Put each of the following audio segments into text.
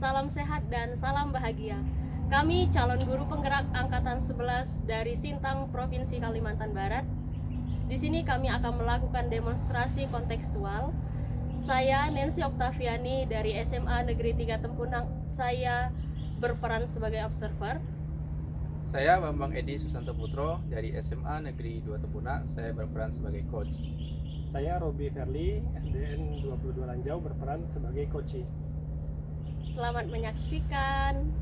salam sehat dan salam bahagia. Kami calon guru penggerak angkatan 11 dari Sintang, Provinsi Kalimantan Barat. Di sini kami akan melakukan demonstrasi kontekstual. Saya Nancy Oktaviani dari SMA Negeri 3 Tempunang. Saya berperan sebagai observer. Saya Bambang Edi Susanto Putro dari SMA Negeri 2 Tempunang. Saya berperan sebagai coach. Saya Robi Verli, SDN 22 Lanjau, berperan sebagai coaching. Selamat menyaksikan.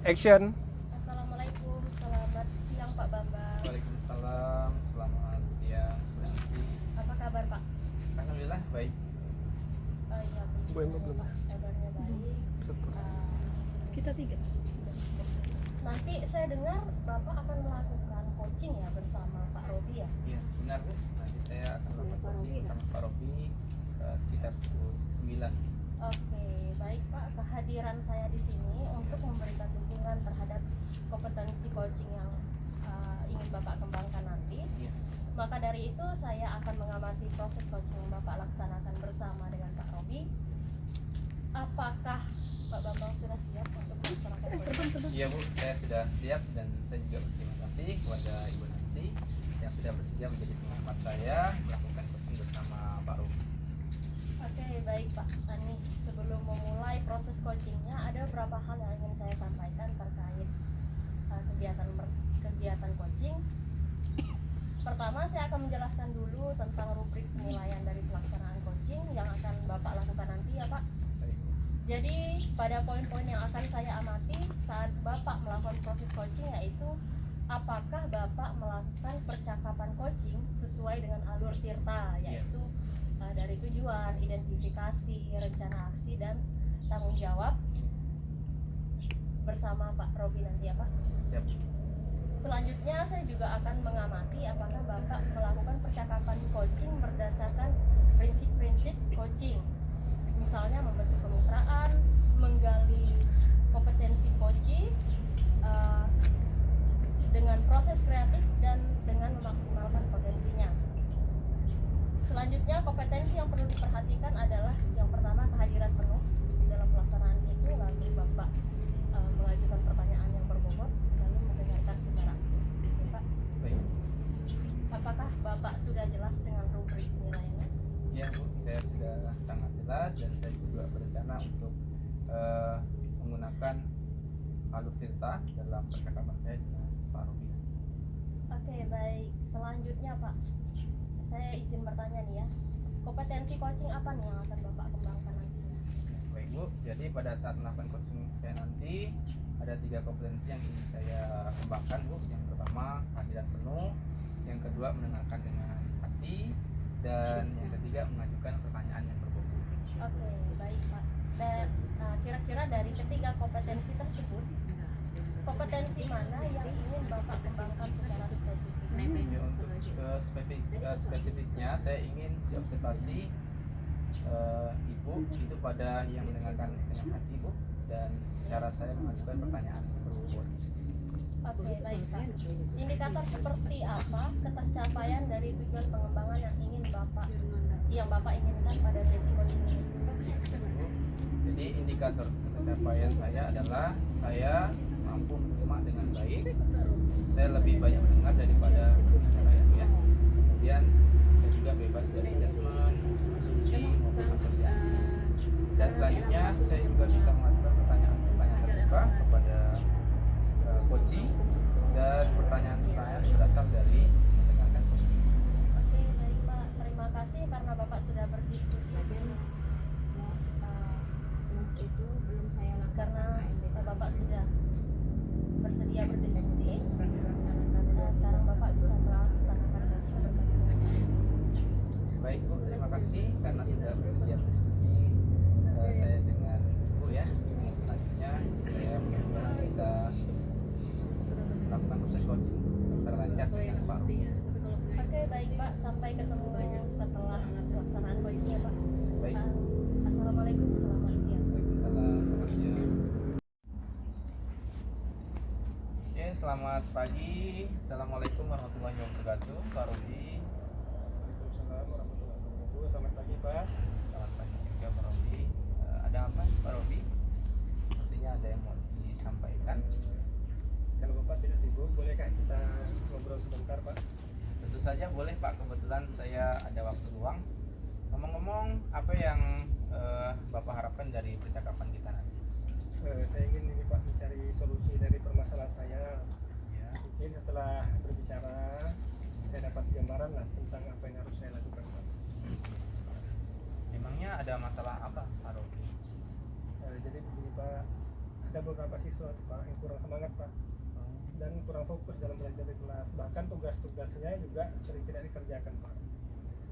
Action. Assalamualaikum, selamat siang Pak Bambang. Waalaikumsalam, selamat siang. Apa kabar Pak? Alhamdulillah baik. Iya, Bu Emma belum. Pak, kabarnya baik. Kita tiga. Nanti saya dengar Bapak akan melakukan coaching ya bersama Pak Robi ya? Iya, benar Bu. Nanti saya akan melakukan coaching sama Pak Robi sekitar pukul 9. Oke, baik Pak. Kehadiran saya di sini untuk memberikan dukungan terhadap kompetensi coaching yang ingin Bapak kembangkan nanti. Iya. Maka dari itu saya akan mengamati proses coaching yang Bapak laksanakan bersama dengan Pak Robi. Apakah Pak Bambang sudah siap untuk melaksanakan coaching? Iya Bu, saya sudah siap dan saya juga berterima kasih kepada Ibu Nancy yang sudah bersedia menjadi pengamat saya melakukan coaching bersama Pak Robi. Oke, baik Pak Ani. Sebelum memulai proses coachingnya, ada beberapa hal yang ingin saya sampaikan terkait kegiatan coaching. Pertama, saya akan menjelaskan dulu tentang rubrik penilaian dari pelaksanaan coaching yang akan Bapak lakukan nanti ya Pak. Baik. Jadi pada poin-poin yang akan saya amati saat Bapak melakukan proses coaching yaitu apakah Bapak melakukan percakapan coaching sesuai dengan alur Tirta, yaitu dari tujuan, identifikasi, rencana aksi, dan tanggung jawab bersama Pak Robi nanti ya Pak. Siap. Selanjutnya saya juga akan mengamati apakah Bapak melakukan percakapan coaching berdasarkan prinsip-prinsip coaching. Misalnya membentuk kemitraan, menggali kompetensi coaching dengan proses kreatif dan dengan memaksimalkan potensinya. Selanjutnya kompetensi yang perlu diperhatikan adalah yang pertama kehadiran penuh dalam pelaksanaan itu, lalu Bapak mengajukan pertanyaan yang berbobot, lalu mendengarkan secara aktif. Oke, Pak. Baik. Apakah Bapak sudah jelas dengan rubrik penilaiannya? Ya Bu, saya sudah sangat jelas dan saya juga berencana untuk menggunakan alur Tirta dalam percakapan saya dengan Pak Robi. Oke, baik. Selanjutnya Pak, saya izin bertanya nih ya, kompetensi coaching apa nih yang akan Bapak kembangkan nantinya? Baik Bu, jadi pada saat melakukan coaching saya nanti ada 3 kompetensi yang ingin saya kembangkan Bu. Yang pertama kehadiran penuh, yang kedua mendengarkan dengan hati, dan yang ketiga mengajukan pertanyaan yang berbobot. Oke, baik Pak. Dan kira-kira dari ketiga kompetensi tersebut, kompetensi mana yang ingin Bapak kembangkan secara spesifik? Ya, untuk spesifiknya saya ingin diobservasi Ibu itu pada yang mendengarkan dengan hati Bu, dan cara saya mengajukan pertanyaan berbobot. Oke, baik Pak. Indikator seperti apa ketercapaian dari tujuan pengembangan yang Bapak inginkan pada sesi coaching ini? Jadi indikator pencapaian saya adalah saya mampu menerima dengan baik, saya lebih banyak mendengar daripada berbicara ya. Kemudian saya juga bebas dari judgement, asumsi maupun asosiasi. Dan selanjutnya saya juga bisa mengajukan pertanyaan-pertanyaan terbuka kepada coaching, dan pertanyaan-pertanyaan berasal dari mendengarkan coaching. Oke, baik Pak. Terima kasih karena Bapak sudah berdiskusi sini. Itu belum saya lakukan. Karena Bapak sudah bersedia berdiskusi, sekarang Bapak bisa melaksanakan coaching bersama. Baik Bu, terima kasih karena sudah bersedia diskusi saya dengan Ibu ya. Selanjutnya saya mudah-mudahan bisa melakukan proses coaching secara lancar dengan Pak Robi. Oke, baik Pak. Sampai ketemu setelah pelaksanaan coaching ya Pak. Baik. Assalamualaikum, selamat siang. Waalaikumsalam, selamat siang. selamat pagi. Assalamualaikum warahmatullahi wabarakatuh. Pak Rudi. Waalaikumsalam warahmatullahi wabarakatuh. Selamat pagi Pak. Selamat pagi juga Pak Rudi. Ada apa Pak Rudi? Sepertinya ada yang mau disampaikan. Kalau Bapak tidak sibuk, bolehkah kita ngobrol sebentar Pak? Tentu saja boleh Pak. Kebetulan saya ada waktu luang. Ngomong-ngomong, apa yang Bapak harapkan dari percakapan kita nanti? Saya ingin ini Pak mencari solusi dari permasalahan saya. Ya. Mungkin setelah berbicara, saya dapat gambaran lah tentang apa yang harus saya lakukan Pak. Memangnya ada masalah apa Pak Rudi? Jadi begini Pak, ada beberapa siswa tuh, Pak yang kurang semangat Pak dan kurang fokus dalam belajar di kelas. Bahkan tugas-tugasnya juga sering tidak dikerjakan Pak.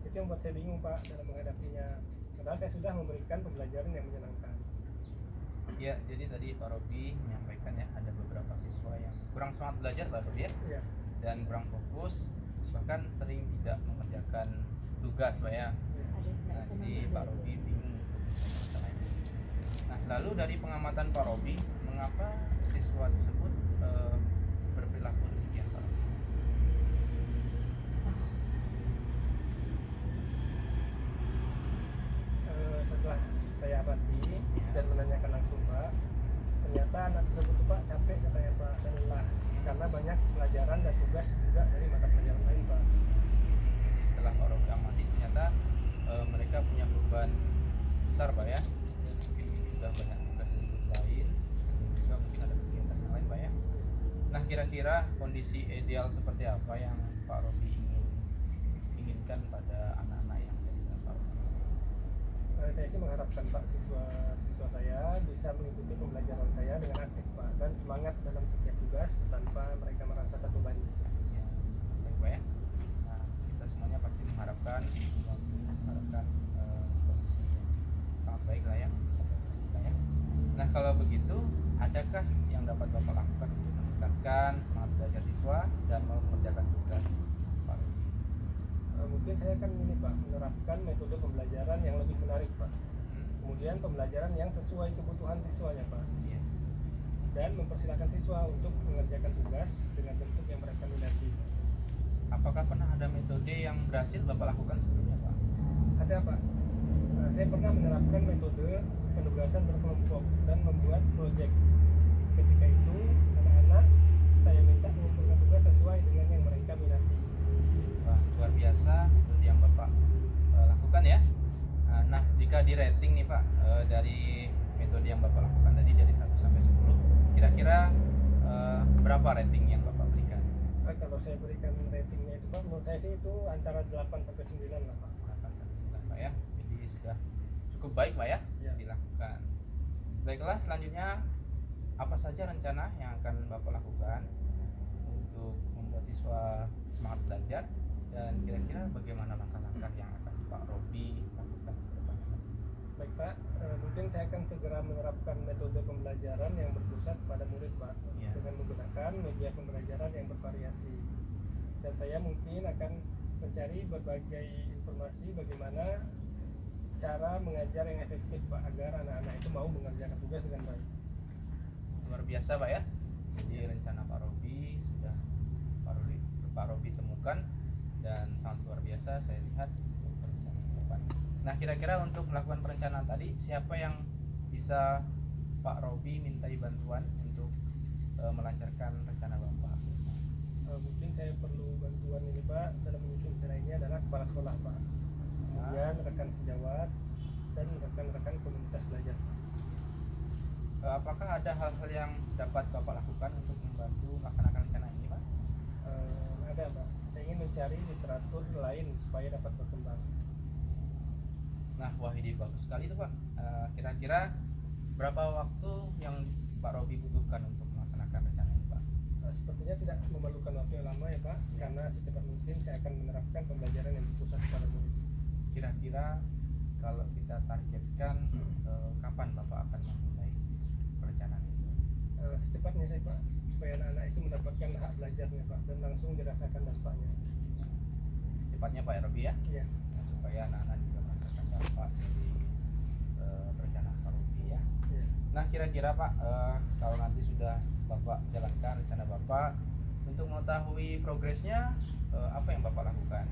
Itu yang buat saya bingung Pak dalam menghadapinya. Padahal saya sudah memberikan pembelajaran yang menyenangkan. Ya, jadi tadi Pak Robi menyampaikan ya ada beberapa siswa yang kurang semangat belajar Pak Robi ya, Iya. dan kurang fokus, bahkan sering tidak mengerjakan tugas Pak ya. Nah, jadi Pak Robi bingung untuk masalah ini. Nah, lalu dari pengamatan Pak Robi, mengapa siswa tersebut berperilaku demikian Pak Robi? Setelah saya amati dan menanyakan langsung Pak, ternyata anak tersebut tuh, Pak capek katanya Pak dan lelah karena banyak pelajaran dan tugas juga dari mata pelajaran lain Pak. Jadi setelah Pak Robi amati ternyata mereka punya beban besar Pak ya. Mungkin sudah banyak tugas dari guru lain, juga mungkin ada kegiatan yang lain Pak ya. Nah, kira-kira kondisi ideal seperti apa yang Pak Robi inginkan pada anak-anak yang ada di kelas Pak Robi? Saya sih mengharapkan Pak siswa saya bisa mengikuti pembelajaran saya dengan aktif Pak dan semangat dalam setiap tugas tanpa mereka merasa terbebani. Ya, baik Pak ya. Nah, kita semuanya pasti mengharapkan kondisi yang sangat baik lah ya. Nah, kalau begitu, adakah yang dapat Bapak lakukan untuk meningkatkan semangat belajar siswa dan mengerjakan tugas Pak Robi? Mungkin saya akan ini Pak menerapkan metode pembelajaran yang lebih menarik Pak. Kemudian pembelajaran yang sesuai kebutuhan siswanya Pak. Iya. Dan mempersilahkan siswa untuk mengerjakan tugas dengan bentuk yang mereka minati. Apakah pernah ada metode yang berhasil Bapak lakukan sebelumnya Pak? Ada Pak. Saya pernah menerapkan metode penugasan berkelompok dan membuat proyek. Ketika itu anak-anak saya minta mengumpulkan tugas sesuai dengan yang mereka minati. Wah, luar biasa metode yang Bapak lakukan ya. Nah, jika di rating nih Pak, dari metode yang Bapak lakukan tadi dari 1 sampai 10, kira-kira berapa rating yang Bapak berikan? Kalau saya berikan ratingnya itu Pak, menurut saya sih itu antara 8 sampai 9 lah Pak. 8 sampai 9 Pak ya. Jadi sudah cukup baik Pak ya, Ya. dilakukan. Baiklah, selanjutnya apa saja rencana yang akan Bapak lakukan untuk membuat siswa semangat belajar, dan kira-kira bagaimana langkah-langkah yang akan Pak Robi lakukan ke depannya? Baik Pak, mungkin saya akan segera menerapkan metode pembelajaran yang berpusat pada murid Pak, Ya. dengan menggunakan media pembelajaran yang bervariasi. Dan saya mungkin akan mencari berbagai informasi bagaimana cara mengajar yang efektif Pak agar anak-anak itu mau mengerjakan tugas dengan baik. Luar biasa Pak ya. Jadi rencana Pak Robi sudah Pak Robi temukan dan sangat luar biasa saya lihat untuk perencanaan ke depan. Nah, kira-kira untuk melakukan perencanaan tadi, siapa yang bisa Pak Robi mintai bantuan untuk melancarkan rencana Bapak? Mungkin saya perlu bantuan ini Pak dalam menyusun rencana ini adalah kepala sekolah Pak, kemudian rekan sejawat dan rekan-rekan komunitas belajar. Apakah ada hal-hal yang dapat Bapak lakukan untuk membantu melaksanakan rencana ini Pak? Ada Pak, saya ingin mencari literatur lain supaya dapat berkembang. Nah, wah ini bagus sekali itu Pak. Kira-kira berapa waktu yang Pak Robi butuhkan untuk melaksanakan rencana ini Pak? Sepertinya tidak memerlukan waktu yang lama ya Pak, karena secepat mungkin saya akan menerapkan pembelajaran yang berpusat pada murid. Kira-kira kalau kita targetkan kapan Bapak akan memulai perencanaan ini? Secepatnya saya Pak, supaya anak-anak itu mendapatkan hak belajarnya Pak dan langsung dirasakan dampaknya. Secepatnya Pak Robi ya? Iya. Nah, supaya anak-anak juga merasakan dampak dari perencanaan Pak Robi ya. Iya. Nah, kira-kira Pak, kalau nanti sudah Bapak jalankan rencana Bapak, untuk mengetahui progresnya, apa yang Bapak lakukan?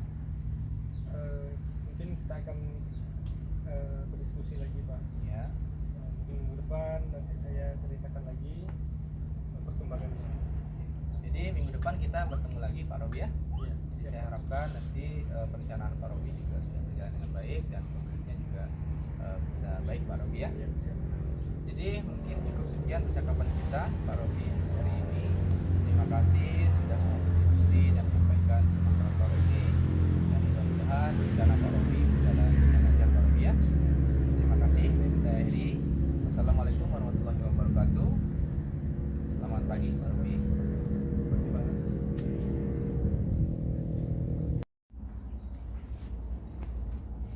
Mungkin kita akan berdiskusi lagi Pak. Ya. Mungkin minggu depan nanti saya ceritakan lagi perkembangannya. Jadi minggu depan kita bertemu lagi Pak Robi ya. Iya. Jadi saya harapkan nanti perencanaan Pak Robi juga sudah berjalan dengan baik dan progresnya juga bisa baik Pak Robi ya. Iya, siap. Jadi mungkin cukup sekian percakapan kita Pak Robi hari ini. Terima kasih sudah mau berdiskusi dan menyampaikan masalah Pak Robi. Dan mudah-mudahan rencana Pak Robi berjalan dengan lancar Pak Robi ya. Terima kasih. Saya Edi. Wassalamualaikum warahmatullahi wabarakatuh. Selamat pagi Pak Robi.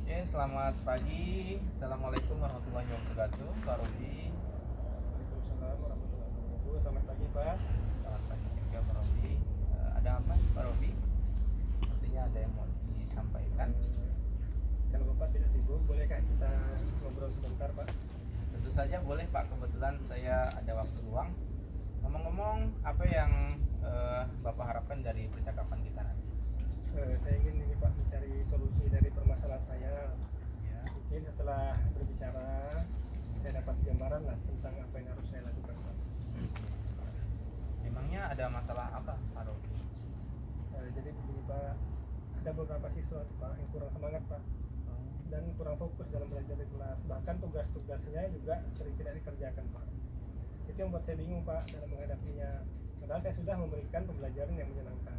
Oke, selamat pagi. Assalamualaikum warahmatullahi wabarakatuh Pak Robi. Waalaikumsalam warahmatullahi wabarakatuh. Selamat pagi Pak. Selamat pagi juga Pak Robi. Ada apa Pak Robi? Sepertinya ada yang mau disampaikan. Kalau Bapak tidak sibuk, bolehkah kita ngobrol sebentar Pak? Tentu saja boleh Pak, kebetulan saya ada waktu luang. Ngomong-ngomong, apa yang Bapak harapkan dari percakapan kita nanti? Saya ingin ini Pak mencari solusi dari permasalahan saya. Ya. Mungkin setelah berbicara, saya dapat gambaran lah tentang apa yang harus saya lakukan Pak. Memangnya ada masalah apa Pak Robi? Jadi begini Pak, ada beberapa siswa tuh, Pak yang kurang semangat Pak dan kurang fokus dalam belajar di kelas. Bahkan tugas-tugasnya juga sering tidak dikerjakan Pak. Itu yang buat saya bingung Pak dalam menghadapinya. Padahal saya sudah memberikan pembelajaran yang menyenangkan.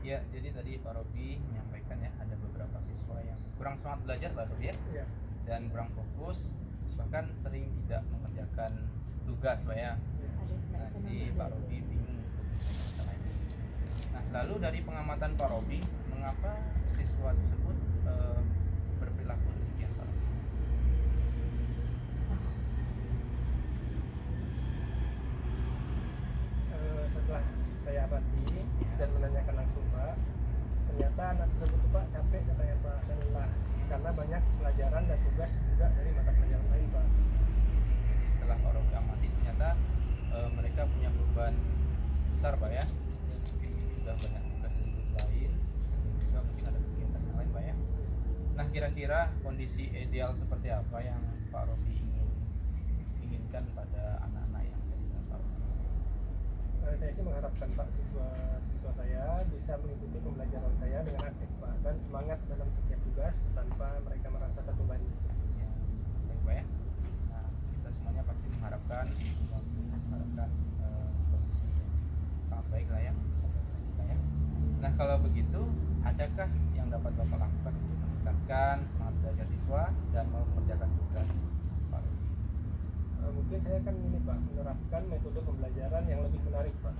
Ya, jadi tadi Pak Robi menyampaikan ya ada beberapa siswa yang kurang semangat belajar Pak Robi ya, Iya. dan kurang fokus, bahkan sering tidak mengerjakan tugas Pak ya. Iya. Nah, jadi Pak Robi bingung untuk masalah ini. Nah, lalu dari pengamatan Pak Robi, mengapa siswa tersebut berperilaku demikian Pak Robi? Setelah saya amati dan menanyakan langsung Pak, ternyata anak tersebut tuh, Pak capek katanya Pak dan lelah karena banyak pelajaran dan tugas juga dari mata pelajaran lain Pak. Jadi setelah Pak Robi amati ternyata mereka punya beban besar Pak ya, mungkin sudah banyak tugas dari guru lain, juga mungkin ada kegiatan yang lain Pak ya. Nah, kira-kira kondisi ideal seperti apa yang Pak Robi inginkan pada anak-anak yang ada di kelas Pak Robi? Saya sih mengharapkan Pak siswa saya bisa mengikuti pembelajaran saya dengan aktif Pak dan semangat dalam setiap tugas tanpa mereka merasa terbebani. Ya, baik Pak ya. Nah, kita semuanya pasti mengharapkan kondisi yang sangat baik lah ya, Pak ya. Nah, kalau begitu, adakah yang dapat Bapak lakukan untuk meningkatkan semangat belajar siswa dan mengerjakan tugas Pak Robi? Mungkin saya akan ini Pak menerapkan metode pembelajaran yang lebih menarik Pak.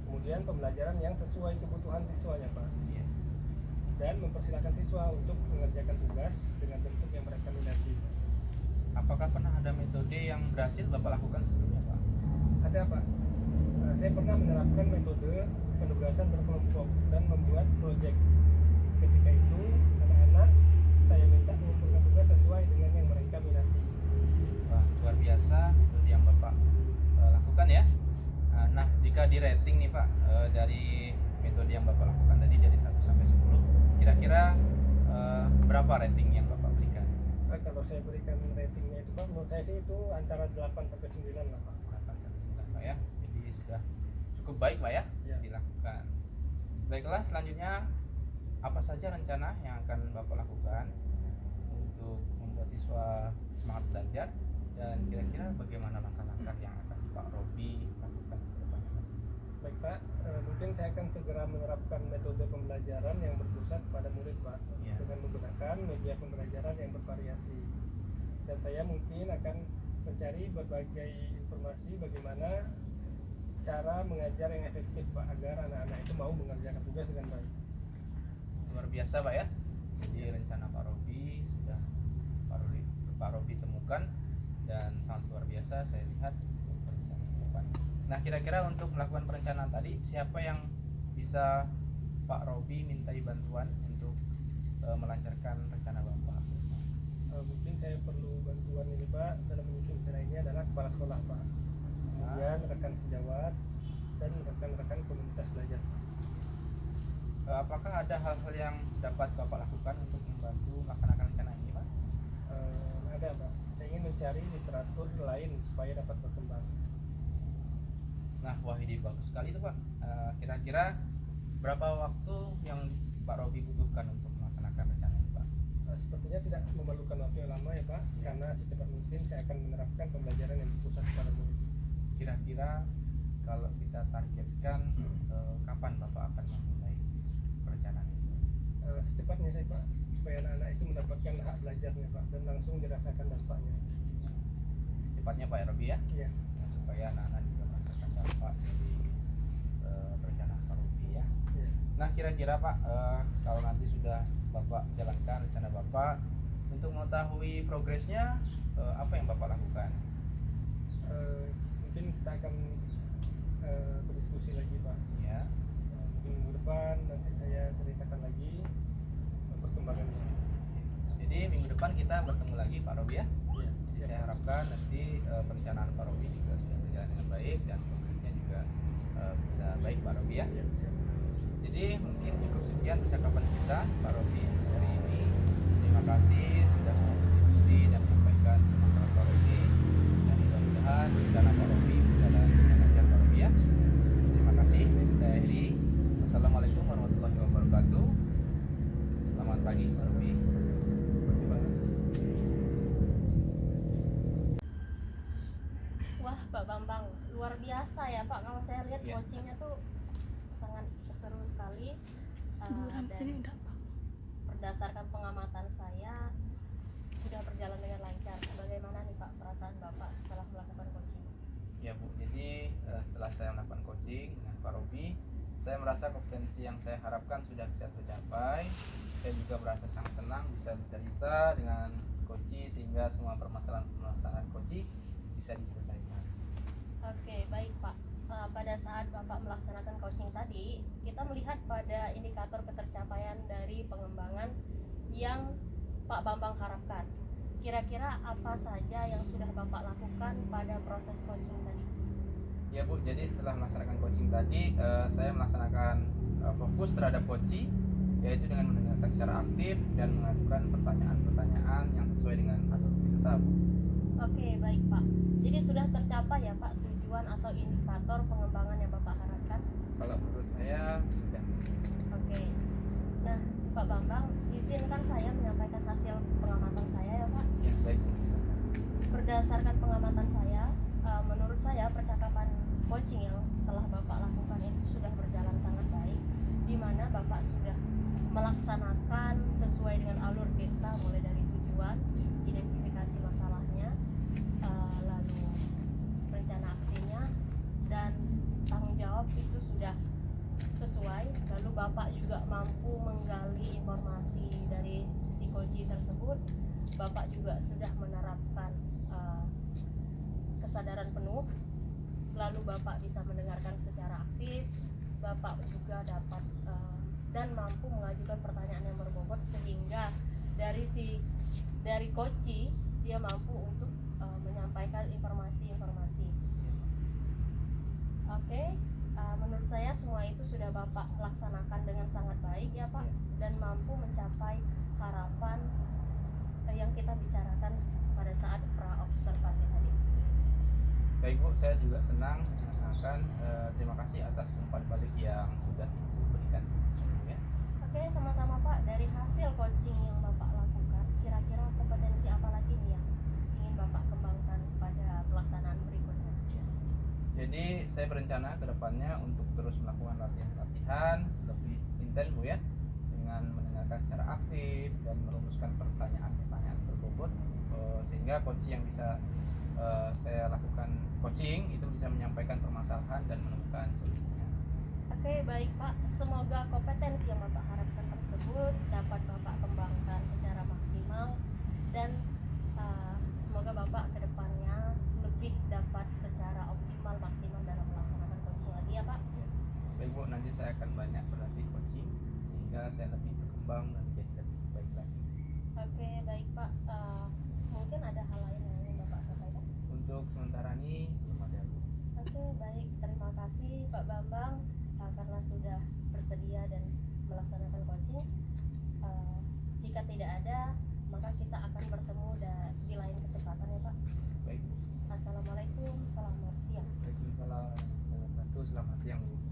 Kemudian pembelajaran yang sesuai kebutuhan siswanya Pak. Iya. Dan mempersilahkan siswa untuk mengerjakan tugas dengan bentuk yang mereka minati. Apakah pernah ada metode yang berhasil Bapak lakukan sebelumnya Pak? Ada Pak. Saya pernah menerapkan metode penugasan berkelompok dan membuat proyek. Ketika itu anak-anak saya minta mengumpulkan tugas sesuai dengan yang mereka minati. Wah, luar biasa metode yang Bapak lakukan ya. Nah, jika di rating nih Pak, dari metode yang Bapak lakukan tadi dari 1 sampai 10, kira-kira berapa rating yang Bapak berikan? Kalau saya berikan ratingnya itu Pak, menurut saya sih itu antara 8 sampai 9 lah Pak. 8 sampai 9 Pak ya. Jadi sudah cukup baik Pak ya, Ya. dilakukan. Baiklah, selanjutnya apa saja rencana yang akan Bapak lakukan untuk membuat siswa semangat belajar, dan kira-kira bagaimana langkah-langkah yang akan Pak Robi lakukan ke depannya? Baik Pak, mungkin saya akan segera menerapkan metode pembelajaran yang berpusat pada murid Pak, Ya. dengan menggunakan media pembelajaran yang bervariasi. Dan saya mungkin akan mencari berbagai informasi bagaimana cara mengajar yang efektif Pak agar anak-anak itu mau mengerjakan tugas dengan baik. Luar biasa Pak ya. Jadi rencana Pak Robi sudah Pak Robi temukan dan sangat luar biasa saya lihat untuk perencanaan ke depan. Nah, kira-kira untuk melakukan perencanaan tadi, siapa yang bisa Pak Robi mintai bantuan untuk melancarkan rencana Bapak? Mungkin saya perlu bantuan ini Pak dalam menyusun rencananya ini adalah kepala sekolah Pak, kemudian rekan sejawat dan rekan-rekan komunitas belajar. Apakah ada hal-hal yang dapat Bapak lakukan untuk membantu melaksanakan rencana ini, Pak? Ada Pak, saya ingin mencari literatur lain supaya dapat berkembang. Nah, wah ini bagus sekali itu Pak. Kira-kira berapa waktu yang Pak Robi butuhkan untuk melaksanakan rencana ini, Pak? Sepertinya tidak memerlukan waktu yang lama ya Pak, karena secepat mungkin saya akan menerapkan pembelajaran yang berpusat pada murid. Kira-kira kalau kita targetkan kapan Bapak akan memulai perencanaan ini? Secepatnya saya Pak, supaya anak-anak itu mendapatkan hak belajarnya Pak dan langsung dirasakan dampaknya. Secepatnya Pak Robi ya? Iya. Nah, supaya anak-anak juga merasakan dampak dari perencanaan Pak Robi ya. Iya. Nah, kira-kira Pak, kalau nanti sudah Bapak jalankan rencana Bapak, untuk mengetahui progresnya, apa yang Bapak lakukan? Mungkin kita akan berdiskusi lagi Pak. Ya. Mungkin minggu depan nanti saya ceritakan lagi perkembangannya. Jadi minggu depan kita bertemu lagi Pak Robi ya. Iya. Jadi saya harapkan nanti perencanaan Pak Robi juga sudah berjalan dengan baik dan progresnya juga bisa baik Pak Robi ya. Iya, siap. Jadi mungkin cukup sekian percakapan kita Pak Robi hari ini. Terima kasih sudah mau berdiskusi dan menyampaikan masalah Pak Robi, dan mudah-mudahan rencana Pak Robi berjalan dengan lancar Pak Robi ya. Terima kasih. Saya akhiri. Wassalamualaikum warahmatullahi wabarakatuh. Selamat pagi Pak Robi. Wah, Pak Bambang, luar biasa ya Pak. Kalau saya lihat Ya. coachingnya tuh sangat seru sekali. Dan berdasarkan pengamatan saya sudah berjalan dengan lancar. Bagaimana nih Pak perasaan Bapak setelah melakukan coaching? Ya Bu, jadi setelah saya melakukan coaching dengan Pak Robi, saya merasa kompetensi yang saya harapkan sudah bisa tercapai. Saya juga merasa sangat senang bisa bercerita dengan coach sehingga semua permasalahan pelaksanaan coaching bisa diselesaikan. Oke, baik Pak. Pada saat Bapak melaksanakan coaching tadi, kita melihat pada indikator ketercapaian dari pengembangan yang Pak Bambang harapkan. Kira-kira apa saja yang sudah Bapak lakukan pada proses coaching tadi? Ya Bu, jadi setelah melaksanakan coaching tadi, saya melaksanakan fokus terhadap coaching, yaitu dengan mendengarkan secara aktif dan mengajukan pertanyaan-pertanyaan yang sesuai dengan alur peserta Bu. Oke, baik Pak. Jadi sudah tercapai ya Pak tujuan atau indikator pengembangan yang Bapak harapkan? Kalau menurut saya sudah. Oke. Nah, Pak Bambang, izinkan saya menyampaikan hasil pengamatan saya ya Pak. Ya baik Bu. Berdasarkan pengamatan saya, menurut saya percakapan coaching yang telah Bapak lakukan itu sudah berjalan sangat baik, di mana Bapak sudah melaksanakan sesuai dengan alur kita mulai dari tujuan, identifikasi masalahnya, lalu rencana aksinya, dan tanggung jawab itu sudah sesuai. Lalu Bapak juga mampu menggali informasi dari psikoji tersebut. Bapak juga sudah menerapkan kesadaran penuh. Lalu Bapak bisa mendengarkan secara aktif. Bapak juga dapat dan mampu mengajukan pertanyaan yang berbobot sehingga dari coach dia mampu untuk menyampaikan informasi-informasi. Oke, menurut saya semua itu sudah Bapak laksanakan dengan sangat baik ya Pak, dan mampu mencapai harapan yang kita bicarakan pada saat pra-observasi tadi. Baik Bu, saya juga senang mengatakan terima kasih atas umpan balik yang sudah Ibu berikan sebelumnya. Oke, sama-sama Pak. Dari hasil coaching yang Bapak lakukan, kira-kira kompetensi apa lagi nih yang ingin Bapak kembangkan pada pelaksanaan berikutnya? Jadi saya berencana ke depannya untuk terus melakukan latihan-latihan lebih intens Bu ya, dengan mendengarkan secara aktif dan merumuskan pertanyaan-pertanyaan berbobot sehingga coaching yang bisa saya lakukan coaching itu bisa menyampaikan permasalahan dan menemukan solusinya. Oke, baik Pak. Semoga kompetensi yang Bapak harapkan tersebut dapat Bapak kembangkan secara maksimal, dan semoga Bapak ke depannya lebih dapat secara optimal maksimal dalam melaksanakan coaching lagi ya Pak. Baik Bu, nanti saya akan banyak berlatih coaching sehingga saya lebih berkembang dan menjadi lebih baik lagi. Oke, baik Pak. Mungkin ada hal lain yang ingin Bapak sampaikan? Untuk Sarani belum ada. Oke, baik. Terima kasih Pak Bambang karena sudah bersedia dan melaksanakan coaching. Jika tidak ada, maka kita akan bertemu di lain kesempatan ya Pak. Baik. Assalamualaikum, selamat siang. Waalaikumsalam warahmatullahi wabarakatuh. Selamat siang Bu.